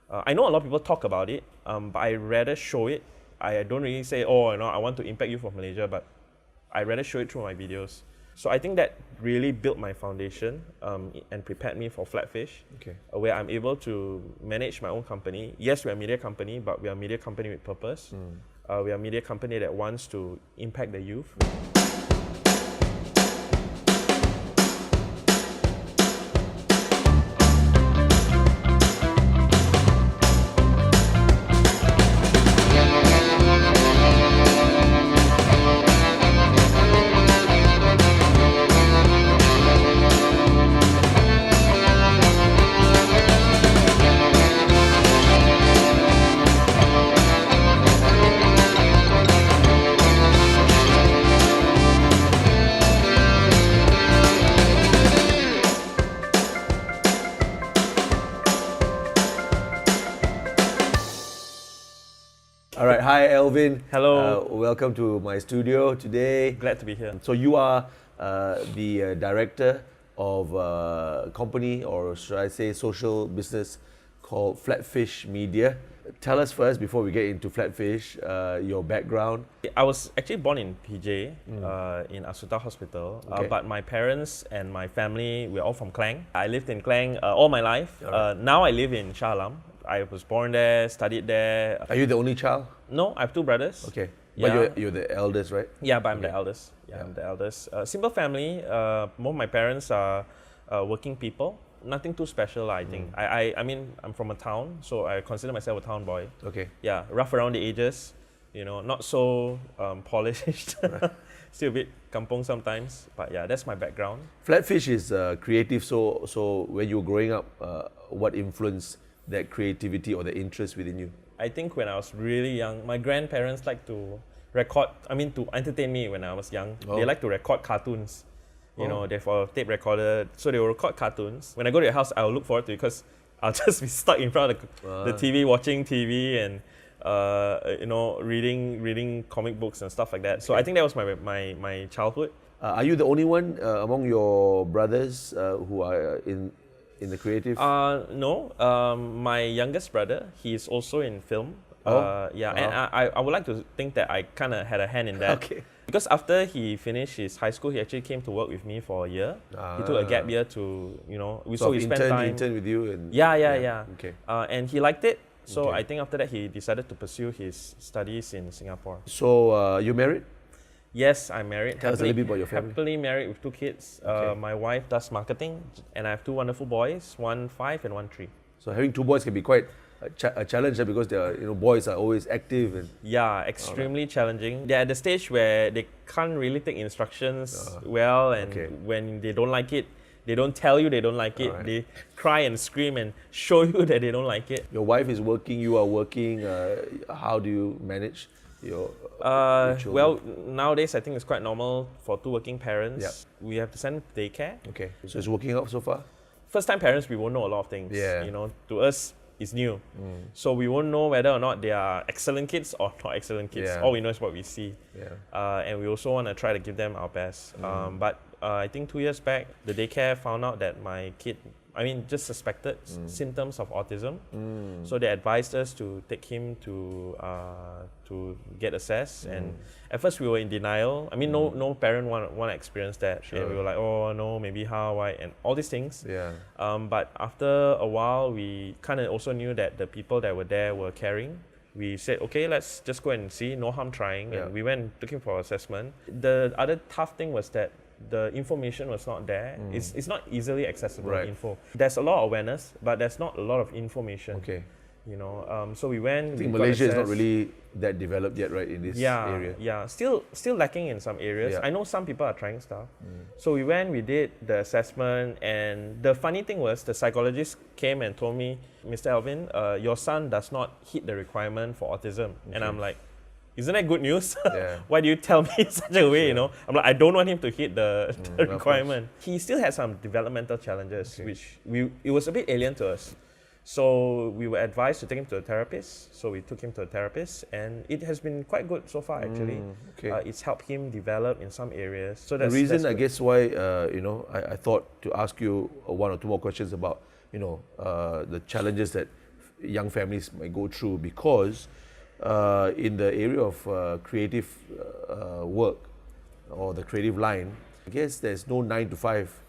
I know a lot of people talk about it, but I rather show it. I don't really say, oh, I want to impact youth of Malaysia, but I rather show it through my videos. So I think that really built my foundation and prepared me for Flatfish, where I'm able to manage my own company. Yes, we're a media company, but we are a media company with purpose. We are a media company that wants to impact the youth. All right, hi Alvin. Hello. Welcome to my studio today. Glad to be here. So you are the director of a company, or should I say social business, called Flatfish Media. Tell us first, before we get into Flatfish, your background. I was actually born in PJ, in Asuta Hospital, but my parents and my family were all from Klang. I lived in Klang all my life. Now I live in Shah Alam. I was born there, studied there. Are you the only child? No, I have two brothers. Okay. Yeah. But you're the eldest, right? Yeah, but I'm the eldest. I'm the eldest. Simple family. Both my parents are working people. Nothing too special, I think. I mean, I'm from a town, so I consider myself a town boy. Okay. Yeah, rough around the edges. Not so polished. Still a bit kampong sometimes. But yeah, that's my background. Flatfish is creative. So when you were growing up, what influenced that creativity or the interest within you? I think when I was really young, my grandparents like to record, to entertain me when I was young. They like to record cartoons. They have a tape recorder, so they will record cartoons. When I go to your house, I'll look forward to it because I'll just be stuck in front of the TV, watching TV and reading comic books and stuff like that. So I think that was my childhood. Are you the only one among your brothers who are in the creative? No, my youngest brother, he's also in film. And I would like to think that I kind of had a hand in that. Okay. Because after he finished his high school, he actually came to work with me for a year. He took a gap year to, we spent time. Intern with you? And Yeah. Okay. And he liked it. So I think after that, he decided to pursue his studies in Singapore. So you're married? Yes, I'm married. Tell us a little bit about your family. Happily married with two kids. My wife does marketing, and I have two wonderful boys, 1 5 and 1 3. So having two boys can be quite a challenge because they are, boys are always active and extremely challenging. They're at the stage where they can't really take instructions well, and when they don't like it, they don't tell you they don't like it. They cry and scream and show you that they don't like it. Your wife is working, you are working. How do you manage your children? Well, nowadays I think it's quite normal for two working parents. We have to send them to daycare. Okay, so it's working out so far? First time parents, we won't know a lot of things. To us, it's new. So we won't know whether or not they are excellent kids or not excellent kids. All we know is what we see. And we also want to try to give them our best. But I think 2 years back, the daycare found out that my kid, just suspected symptoms of autism. So they advised us to take him to get assessed. And at first we were in denial. No parent want to experience that. And we were like, oh no, maybe how, why, and all these things. But after a while, we kind of also knew that the people that were there were caring. We said, okay, let's just go and see, no harm trying. And we went looking for assessment. The other tough thing was that the information was not there. It's not easily accessible info. There's a lot of awareness, but there's not a lot of information. So we went. I think Malaysia is not really that developed yet, right, in this area? Yeah, still lacking in some areas. I know some people are trying stuff. So we went, we did the assessment, and the funny thing was the psychologist came and told me, Mr. Alvin, your son does not hit the requirement for autism. And I'm like, isn't that good news? Why do you tell me in such a way, I'm like, I don't want him to hit the requirement. He still had some developmental challenges, which it was a bit alien to us. So we were advised to take him to a therapist. So we took him to a therapist, and it has been quite good so far, actually. It's helped him develop in some areas. So the reason, I guess, why I thought to ask you one or two more questions about the challenges that young families might go through, because in the area of creative work or the creative line, I guess there's no 9 to 5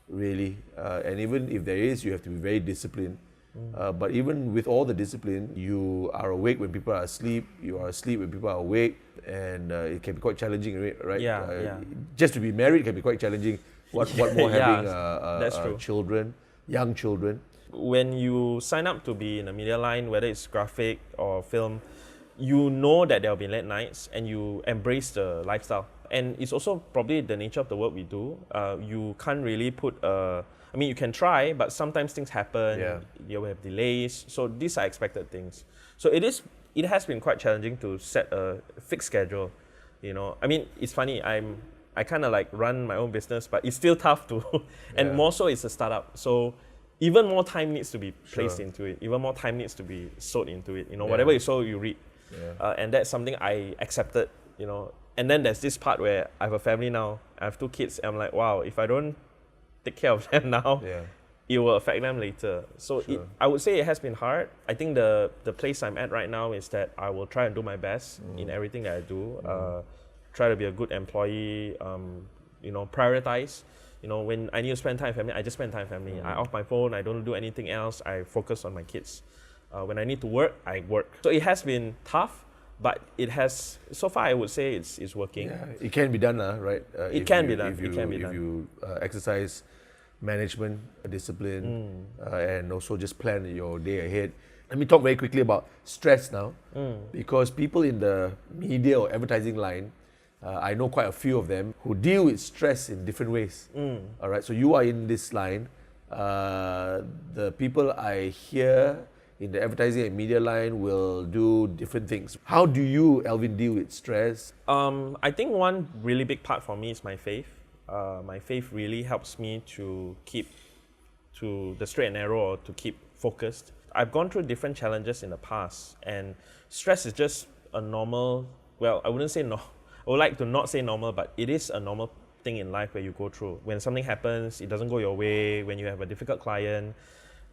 really, and even if there is, you have to be very disciplined. But even with all the discipline, you are awake when people are asleep, you are asleep when people are awake, and it can be quite challenging, right? Just to be married can be quite challenging. What more having children, young children. When you sign up to be in a media line, whether it's graphic or film, you know that there'll be late nights, and you embrace the lifestyle. And it's also probably the nature of the work we do. You can't really put I mean, you can try, but sometimes things happen. You will have delays. So these are expected things. So it has been quite challenging to set a fixed schedule. You know, I mean, it's funny. I kind of like run my own business, but it's still tough to. And more so, it's a startup. So even more time needs to be placed into it. Even more time needs to be sowed into it. You know, whatever you sow, you reap. And that's something I accepted. You know, and then there's this part where I have a family now. I have 2 kids. And I'm like, wow, if I don't take care of them now, it will affect them later. So I would say it has been hard. I think the place I'm at right now is that I will try and do my best in everything that I do. Try to be a good employee, you know, prioritize. You know, when I need to spend time with family, I just spend time with family. I off my phone, I don't do anything else, I focus on my kids. When I need to work, I work. So it has been tough, but it has, so far I would say it's working. It can be done, right? It can be done. If you exercise management, discipline, and also just plan your day ahead. Let me talk very quickly about stress now, because people in the media or advertising line, I know quite a few of them who deal with stress in different ways. All right, so you are in this line. The people I hear in the advertising and media line will do different things. How do you, Alvin, deal with stress? I think one really big part for me is my faith. My faith really helps me to keep to the straight and narrow, or to keep focused. I've gone through different challenges in the past, and stress is just a normal, well, I wouldn't say no. I would like to not say normal, but it is a normal thing in life where you go through. When something happens, it doesn't go your way, when you have a difficult client,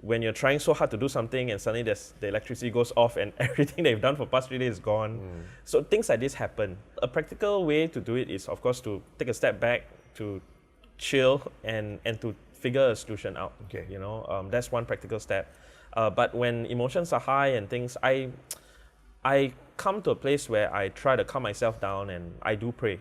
when you're trying so hard to do something and suddenly the electricity goes off and everything that you've done for the past 3 days is gone. So things like this happen. A practical way to do it is, of course, to take a step back, to chill and to figure a solution out. You know, that's one practical step. But when emotions are high and things, I come to a place where I try to calm myself down, and I do pray,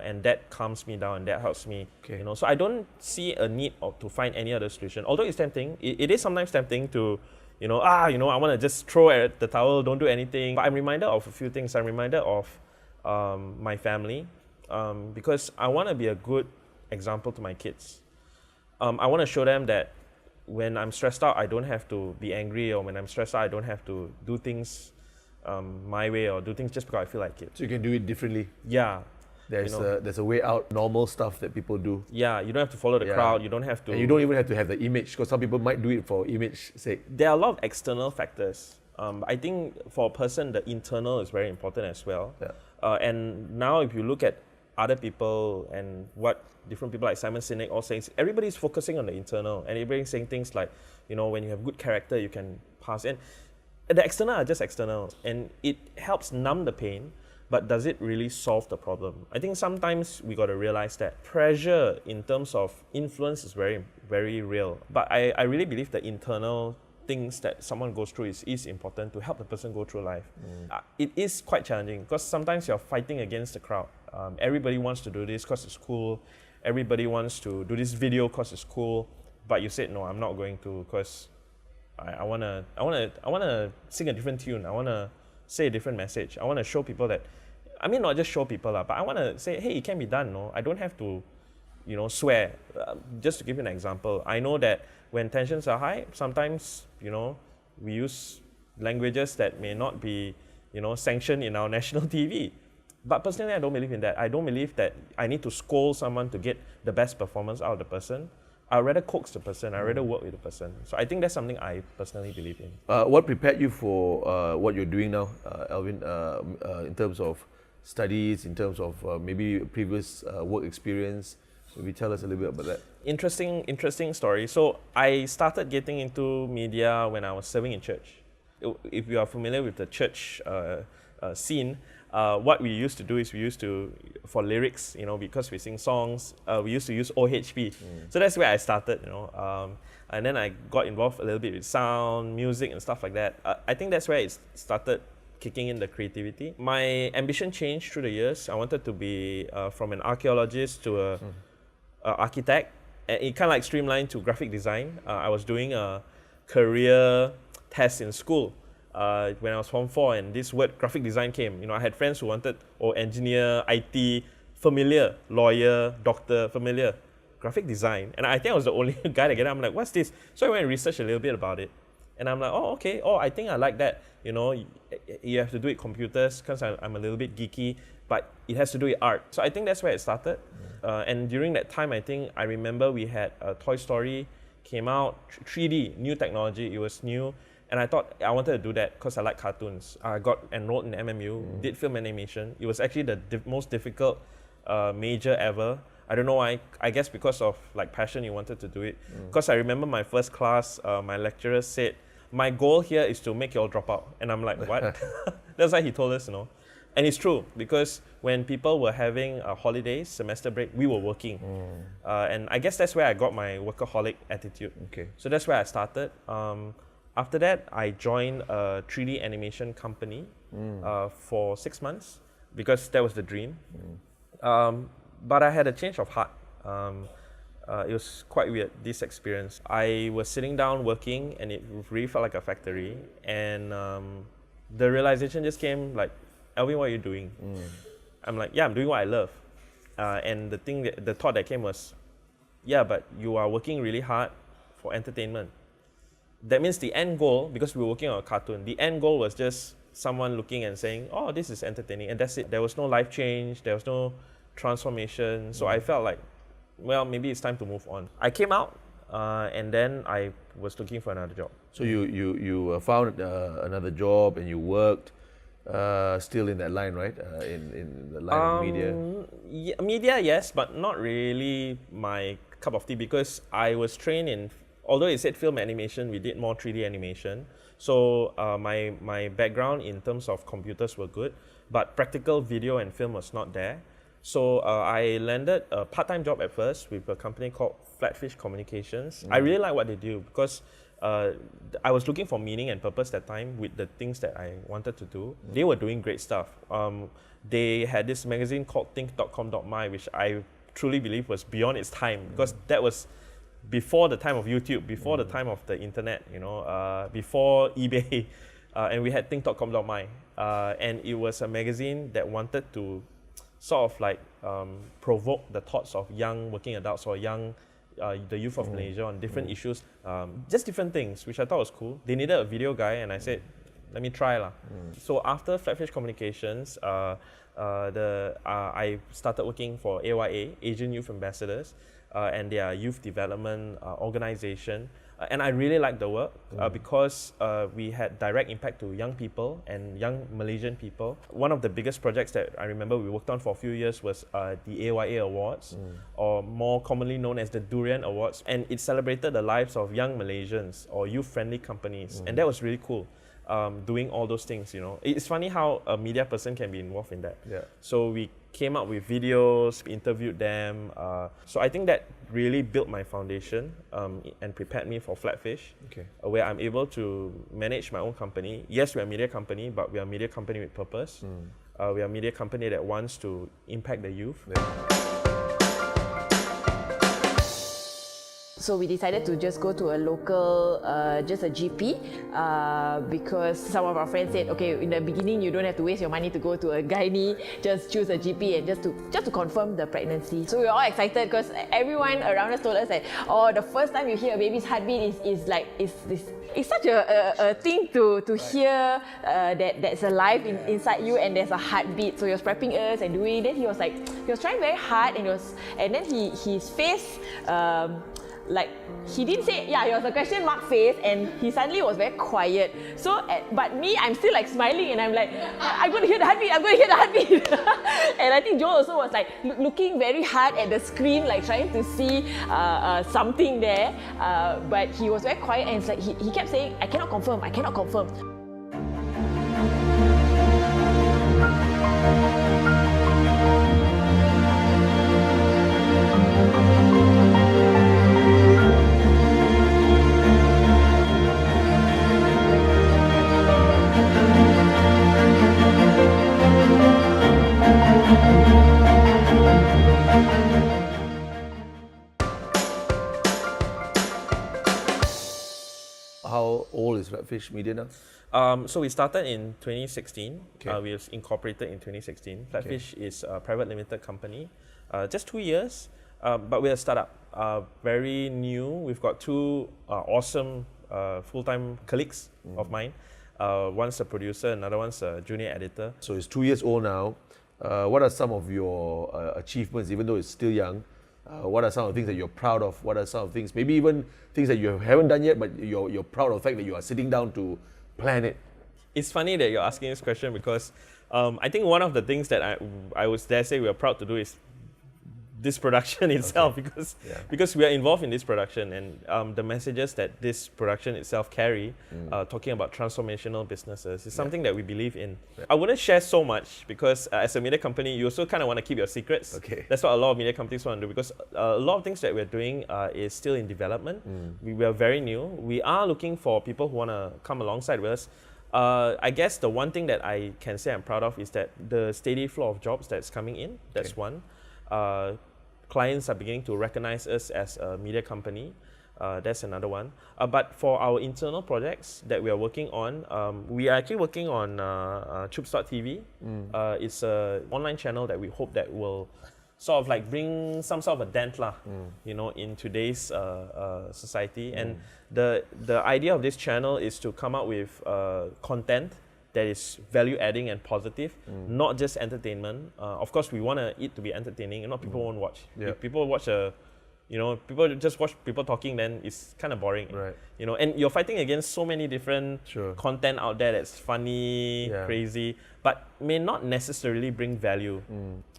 and that calms me down and that helps me. You know, so I don't see a need to find any other solution. Although it's tempting, it is sometimes tempting to, I want to just throw at the towel, don't do anything. But I'm reminded of a few things. I'm reminded of my family, because I want to be a good example to my kids. I want to show them that when I'm stressed out, I don't have to be angry, or when I'm stressed out, I don't have to do things my way, or do things just because I feel like it. So you can do it differently. Yeah. There's a way out, normal stuff that people do. Yeah, you don't have to follow the crowd, you don't have to... And you don't even have to have the image, because some people might do it for image sake. There are a lot of external factors. I think for a person, the internal is very important as well. And now if you look at other people and what different people like Simon Sinek all saying, everybody's focusing on the internal, and everybody's saying things like, when you have good character, you can pass. And the external are just external, and it helps numb the pain, but does it really solve the problem? I think sometimes we got to realize that pressure in terms of influence is very, very real. But I really believe the internal things that someone goes through is important to help the person go through life. It is quite challenging, because sometimes you're fighting against the crowd. Everybody wants to do this because it's cool. Everybody wants to do this video because it's cool. But you said, no, I'm not going to, because I wanna sing a different tune. I wanna say a different message. I wanna show people that, not just show people, but I wanna say, hey, it can be done. No, I don't have to, swear. Just to give you an example, I know that when tensions are high, sometimes, we use languages that may not be, sanctioned in our national TV. But personally, I don't believe in that. I don't believe that I need to scold someone to get the best performance out of the person. I'd rather coax the person, I'd rather work with the person. So I think that's something I personally believe in. What prepared you for what you're doing now, Alvin, in terms of studies, in terms of maybe previous work experience? Maybe tell us a little bit about that. Interesting story. So I started getting into media when I was serving in church. if you are familiar with the church scene, what we used to do is for lyrics, because we sing songs, we used to use OHP. So that's where I started, and then I got involved a little bit with sound, music, and stuff like that. I think that's where it started kicking in the creativity. My ambition changed through the years. I wanted to be from an archaeologist to a architect, and it kind of like streamlined to graphic design. I was doing a career test in school when I was Form 4, and this word graphic design came. I had friends who wanted engineer, IT, familiar, lawyer, doctor, familiar, graphic design. And I think I was the only guy to get it. I'm like, what's this? So I went and researched a little bit about it. And I'm like, oh, okay. Oh, I think I like that. You have to do it computers because I'm a little bit geeky, but it has to do with art. So I think that's where it started. And during that time, I remember we had Toy Story came out, 3D, new technology. It was new. And I thought I wanted to do that because I like cartoons. I got enrolled in MMU, did film animation. It was actually the most difficult major ever. I don't know why. I guess because of passion, you wanted to do it. Because I remember my first class, my lecturer said, my goal here is to make you all drop out. And I'm like, what? That's why he told us, And it's true, because when people were having holidays, semester break, we were working. And I guess that's where I got my workaholic attitude. Okay. So that's where I started. After that, I joined a 3D animation company for 6 months because that was the dream. But I had a change of heart. It was quite weird, this experience. I was sitting down working and it really felt like a factory. And the realization just came like, Alvin, what are you doing? I'm like, yeah, I'm doing what I love. And the thought that came was, yeah, but you are working really hard for entertainment. That means the end goal, because we were working on a cartoon, the end goal was just someone looking and saying, oh, this is entertaining, and that's it. There was no life change, there was no transformation. So I felt like, well, maybe it's time to move on. I came out and then I was looking for another job. So you found another job and you worked still in that line, right? In the line of media? Yeah, media, yes, but not really my cup of tea, because I was trained in, although it said film animation, we did more 3D animation. So my background in terms of computers were good, but practical video and film was not there. So I landed a part-time job at first with a company called Flatfish Communications. I really like what they do because I was looking for meaning and purpose that time with the things that I wanted to do. They were doing great stuff. They had this magazine called think.com.my, which I truly believe was beyond its time, because that was before the time of YouTube, before the time of the internet, before eBay. And we had think.com.my. And it was a magazine that wanted to sort of provoke the thoughts of young working adults or the youth of Malaysia on different issues, just different things, which I thought was cool. They needed a video guy, and I said, let me try lah. So after Flatfish Communications, I started working for AYA, Asian Youth Ambassadors, and their youth development organization. And I really liked the work because we had direct impact to young people and young Malaysian people. One of the biggest projects that I remember we worked on for a few years was the AYA Awards, or more commonly known as the Durian Awards. And it celebrated the lives of young Malaysians or youth-friendly companies. And that was really cool, doing all those things, It's funny how a media person can be involved in that. Yeah. So we came up with videos, interviewed them. So I think that really built my foundation and prepared me for Flatfish, where I'm able to manage my own company. Yes, we're a media company, but we are a media company with purpose. We are a media company that wants to impact the youth. So we decided to just go to a local, just a GP, because some of our friends said, okay, in the beginning you don't have to waste your money to go to a gynae, just choose a GP and just to confirm the pregnancy. So we were all excited because everyone around us told us that, oh, the first time you hear a baby's heartbeat is such a thing to hear that there's a life inside you and there's a heartbeat. So he was prepping us and doing. Then he was trying very hard, and then his face. He didn't say, he was a question mark face, and he suddenly was very quiet. So, but me, I'm still smiling, and I'm like, I'm going to hear the heartbeat, And I think Joel also was looking very hard at the screen, trying to see something there. But he was very quiet, and it's he kept saying, I cannot confirm. Flatfish Media now? So we started in 2016. Okay. We was incorporated in 2016. Flatfish is a private limited company. Just 2 years, but we're a startup. Very new. We've got two awesome full-time colleagues of mine. One's a producer, another one's a junior editor. So it's 2 years old now. What are some of your achievements, even though it's still young? What are some of the things that you're proud of? What are some of the things, maybe even things that you haven't done yet, but you're proud of the fact that you are sitting down to plan it? It's funny that you're asking this question because I think one of the things that I would dare say we're proud to do is this production itself, because we are involved in this production, and the messages that this production itself carry, talking about transformational businesses, is something that we believe in. I wouldn't share so much because as a media company, you also kind of want to keep your secrets. That's what a lot of media companies want to do, because a lot of things that we're doing is still in development. We are very new. We are looking for people who want to come alongside with us. I guess the one thing that I can say I'm proud of is that the steady flow of jobs that's coming in. That's one. Clients are beginning to recognize us as a media company. That's another one. But for our internal projects that we are working on, we are actually working on Chups.tv. It's an online channel that we hope that will sort of like bring some sort of a dent in today's society. And the idea of this channel is to come up with content that is value-adding and positive, not just entertainment. Of course, we want it to be entertaining, and not people won't watch. If people watch people just watch people talking, then it's kind of boring. And you're fighting against so many different content out there that's funny, crazy, but may not necessarily bring value.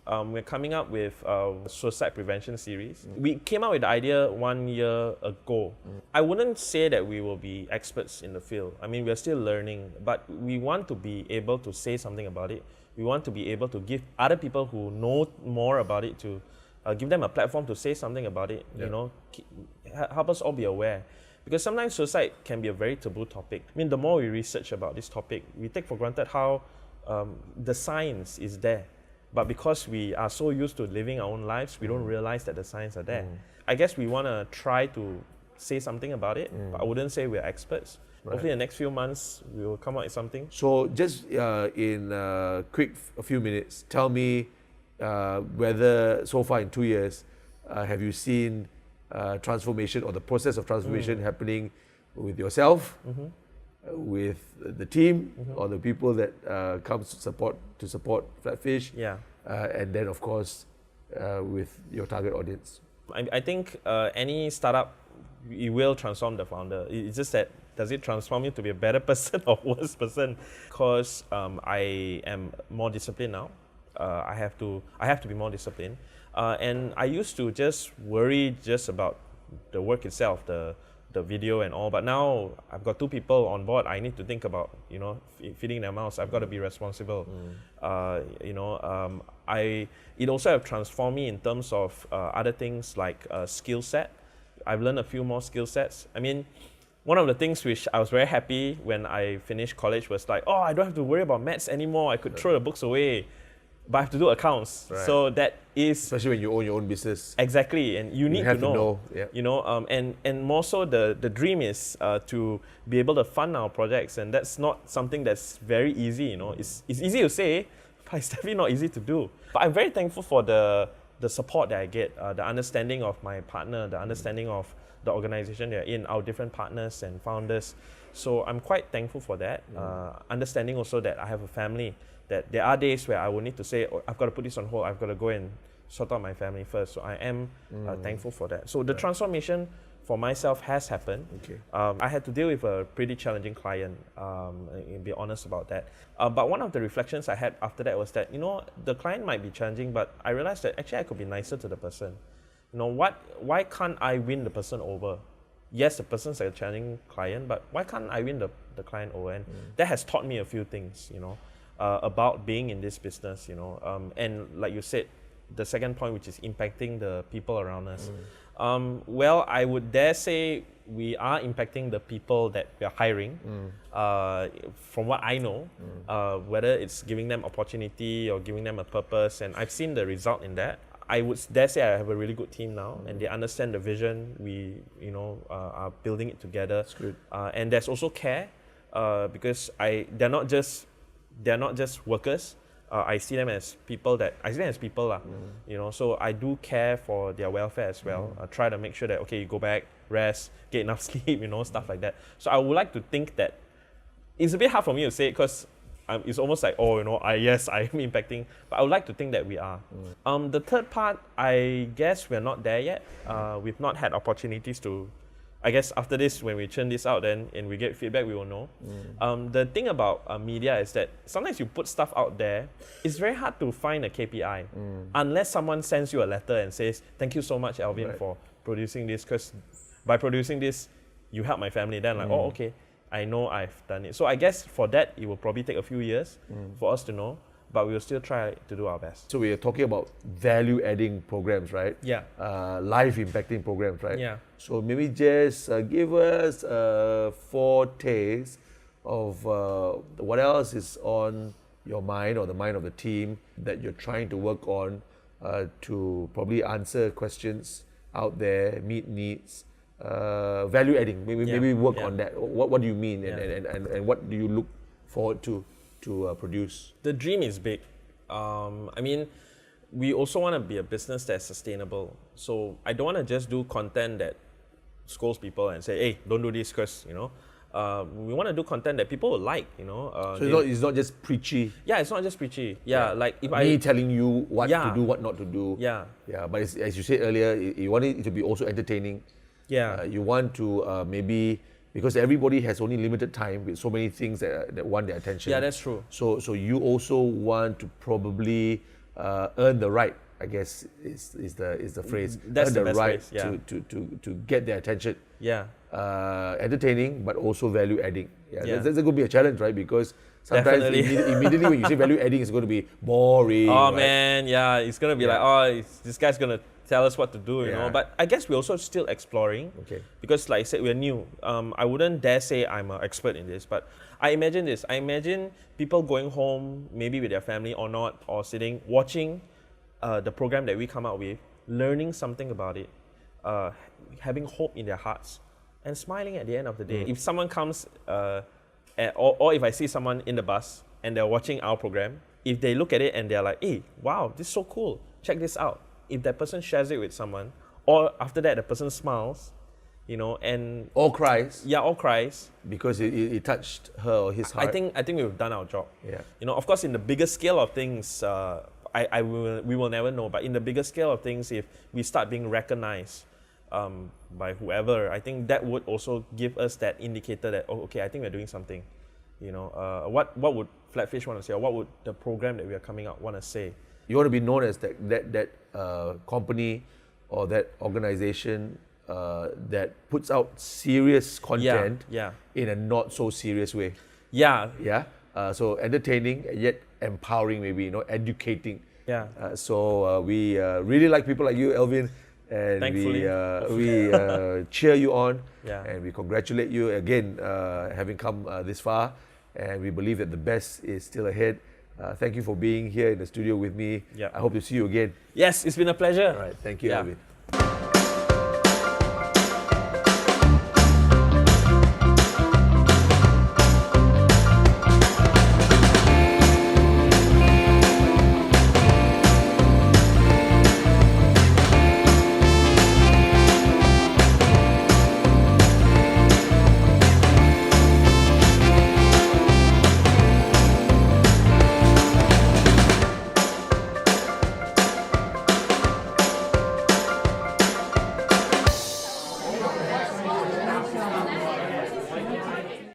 We're coming up with a suicide prevention series. We came up with the idea 1 year ago. I wouldn't say that we will be experts in the field. I mean, we're still learning, but we want to be able to say something about it. We want to be able to give other people who know more about it to give them a platform to say something about it, help us all be aware. Because sometimes suicide can be a very taboo topic. I mean, the more we research about this topic, we take for granted how the science is there. But because we are so used to living our own lives, we don't realize that the signs are there. I guess we want to try to say something about it, but I wouldn't say we're experts. Hopefully in the next few months, we will come out with something. So just in a few minutes, tell me whether so far in 2 years, have you seen transformation or the process of transformation happening with yourself, with the team, or the people that comes to support Flatfish, and then of course with your target audience? I think any startup, it will transform the founder. It's just that, does it transform you to be a better person or worse person? Because I am more disciplined now. I have to be more disciplined, and I used to just worry just about the work itself, the video and all. But now I've got 2 people on board. I need to think about feeding their mouths. I've got to be responsible. It also have transformed me in terms of other things like skill set. I've learned a few more skill sets. I mean, one of the things which I was very happy when I finished college was like, I don't have to worry about maths anymore. I could throw the books away. But I have to do accounts, so that is, especially when you own your own business. Exactly, and you need to know. And more so, the dream is to be able to fund our projects, and that's not something that's very easy. It's easy to say, but it's definitely not easy to do. But I'm very thankful for the support that I get, the understanding of my partner, the understanding of the organization they're in, our different partners and founders. So I'm quite thankful for that. Understanding also that I have a family, that there are days where I will need to say, I've got to put this on hold, I've got to go and sort out my family first. So I am thankful for that. So the transformation for myself has happened. I had to deal with a pretty challenging client, and be honest about that. But one of the reflections I had after that was that, the client might be challenging, but I realized that actually I could be nicer to the person. Why can't I win the person over? Yes, the person's a challenging client, but why can't I win the client over? And that has taught me a few things, about being in this business, and like you said, the second point, which is impacting the people around us. Well, I would dare say we are impacting the people that we are hiring. From what I know, whether it's giving them opportunity or giving them a purpose, and I've seen the result in that. I would dare say I have a really good team now, and they understand the vision. We, are building it together. That's good. And there's also care. because they're not just workers. I see them as people you know. So I do care for their welfare as well. I try to make sure that okay, you go back, rest, get enough sleep, you know, stuff like that. So I would like to think that it's a bit hard for me to say it because it's almost like, oh, you know, yes, I am impacting, but I would like to think that we are. The third part, I guess we're not there yet. We've not had opportunities to. I guess after this, when we churn this out then and we get feedback, we will know. The thing about media is that sometimes you put stuff out there, it's very hard to find a KPI unless someone sends you a letter and says, thank you so much, Alvin, for producing this, because by producing this, you help my family. Then like, oh, okay, I know I've done it. So I guess for that, it will probably take a few years for us to know. But we will still try to do our best. So we are talking about value-adding programs, right? Yeah. Life-impacting programs, right? Yeah. So maybe just give us a foretaste of what else is on your mind or the mind of the team that you're trying to work on to probably answer questions out there, meet needs, value-adding. Maybe work on that. What do you mean, and what do you look forward to produce? The dream is big. I mean, we also want to be a business that's sustainable. So I don't want to just do content that scolds people and say, hey, don't do this because, you know, we want to do content that people will like, you know. So it's not just preachy. Yeah, it's not just preachy. Yeah, like if me telling you what to do, what not to do. Yeah. Yeah, but as you said earlier, you want it to be also entertaining. Yeah. You want to maybe, because everybody has only limited time with so many things that want their attention. Yeah, that's true. So you also want to probably earn the right, I guess is the phrase. That's earn the the best right phrase, yeah. to get their attention. Yeah. Entertaining, but also value adding. Yeah. That's going to be a challenge, right? Because sometimes immediately when you say value adding, it's going to be boring. Oh right? Man, yeah, it's going to be like, oh, this guy's going to tell us what to do, you know. But I guess we're also still exploring. Okay. Because like I said, we're new. I wouldn't dare say I'm an expert in this, but I imagine this. I imagine people going home, maybe with their family or not, or sitting, watching the program that we come out with, learning something about it, having hope in their hearts, and smiling at the end of the day. If someone comes, or if I see someone in the bus and they're watching our program, if they look at it and they're like, hey, wow, this is so cool, check this out. If that person shares it with someone, or after that the person smiles, you know, and or cries. Yeah, or cries because it touched her or his heart. I think we've done our job. Yeah. You know, of course, in the bigger scale of things, we will never know. But in the bigger scale of things, if we start being recognized by whoever, I think that would also give us that indicator that okay, I think we're doing something. You know, what would Flatfish want to say, or what would the program that we are coming out want to say? You want to be known as that company or that organization that puts out serious content in a not so serious way. Yeah. Yeah. So entertaining yet empowering, maybe, you know, educating. Yeah. So we really like people like you, Alvin, and thankfully, we cheer you on, and we congratulate you again having come this far, and we believe that the best is still ahead. Thank you for being here in the studio with me. Yeah. I hope to see you again. Yes, it's been a pleasure. All right. Thank you, Alvin.